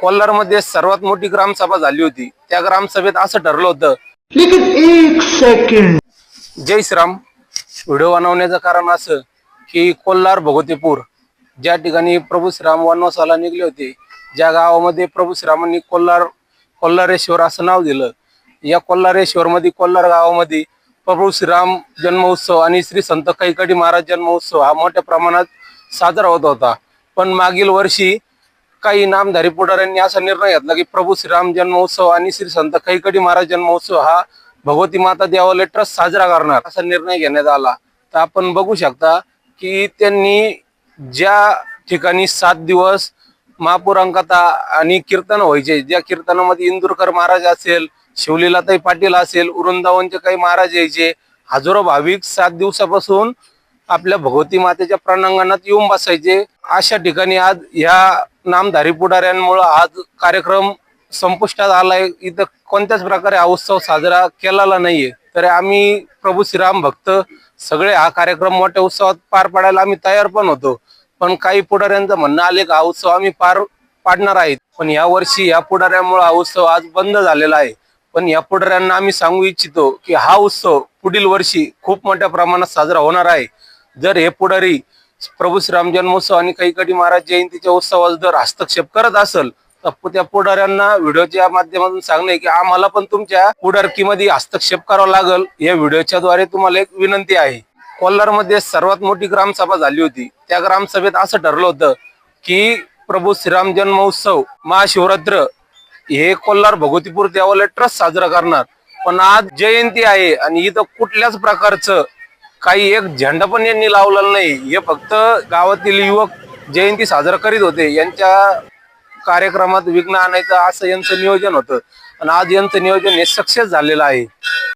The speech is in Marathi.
कोल्हारमध्ये सर्वात मोठी ग्रामसभा झाली होती। त्या ग्रामसभेत असं ठरलं होतं, लेकिन एक सेकंड, जय श्रीराम। व्हिडिओ बनवण्याचं कारण असं की कोल्हार भगवतीपूर ज्या ठिकाणी प्रभू श्रीराम वनवासाला निघले होते, ज्या गावामध्ये प्रभू श्रीरामांनी कोल्हारेश्वर असं नाव दिलं, या कोल्हारेश्वर मध्ये कोल्हार गावामध्ये प्रभू श्रीराम जन्मोत्सव आणि श्री संत कैकाडी महाराज जन्मोत्सव हा मोठ्या प्रमाणात साजरा होत होता। पण मागील वर्षी काही नामधारी पुढाऱ्यांनी असा निर्णय घेतला की प्रभू श्रीराम जन्मोत्सव आणि श्री संत कैकाडी महाराज जन्मोत्सव हा भगवती माता देवालय ट्रस्ट साजरा करणार असा निर्णय घेण्यात आला। तर आपण बघू शकता की त्यांनी ज्या ठिकाणी 7 दिवस महापुरांकथा आणि कीर्तन व्हायचे, ज्या कीर्तनामध्ये इंदुरकर महाराज असेल, शिवलीलाताई पाटील असेल, वृंदावनचे काही महाराज यायचे, हजारो भाविक 7 दिवसापासून आपल्या भगवती मातेच्या प्रांगणात येऊन बसायचे। अशा ठिकाणी आज ह्या नामधारी पुढाऱ्यांमुळे आज कार्यक्रम संपुष्टात आलाय। इथं कोणत्याच प्रकारे हा उत्सव साजरा केलेला नाहीये। तर आम्ही प्रभू श्रीराम भक्त सगळे हा कार्यक्रम मोठ्या उत्सवात पार पाडायला आम्ही तयार पण होतो, पण काही पुढाऱ्यांचं म्हणणं आले का हा उत्सव आम्ही पार पाडणार आहेत, पण या वर्षी या पुढाऱ्यामुळे हा उत्सव आज बंद झालेला आहे। पण या पुढाऱ्यांना आम्ही सांगू इच्छितो की हा उत्सव पुढील वर्षी खूप मोठ्या प्रमाणात साजरा होणार आहे। जर हे पुढारी प्रभू श्रीराम जन्मोत्सव आणि कैकाडी महाराज जयंतीच्या उत्सवात जर हस्तक्षेप करत असेल तर त्या पुढाऱ्यांना व्हिडिओच्या माध्यमातून सांगणे की आम्हाला पण तुमच्या पुढारकीमध्ये हस्तक्षेप करावा लागेल। या व्हिडिओच्या द्वारे तुम्हाला एक विनंती आहे। कोल्हारमध्ये सर्वात मोठी ग्रामसभा झाली होती। त्या ग्रामसभेत असं ठरलं होतं की प्रभू श्रीराम जन्मोत्सव महाशिवरात्र हे कोल्हार भगवतीपूर देवालय ट्रस्ट साजरा करणार, पण आज जयंती आहे आणि इथं कुठल्याच प्रकारचं काही एक झेंडा पण यांनी लावलेला नाही। हे फक्त गावातील युवक जयंती साजरा करीत होते, यांच्या कार्यक्रमात विघ्न आणायचं असं यांचं नियोजन होतं आणि आज यांचं नियोजन हे सक्सेस झालेलं आहे।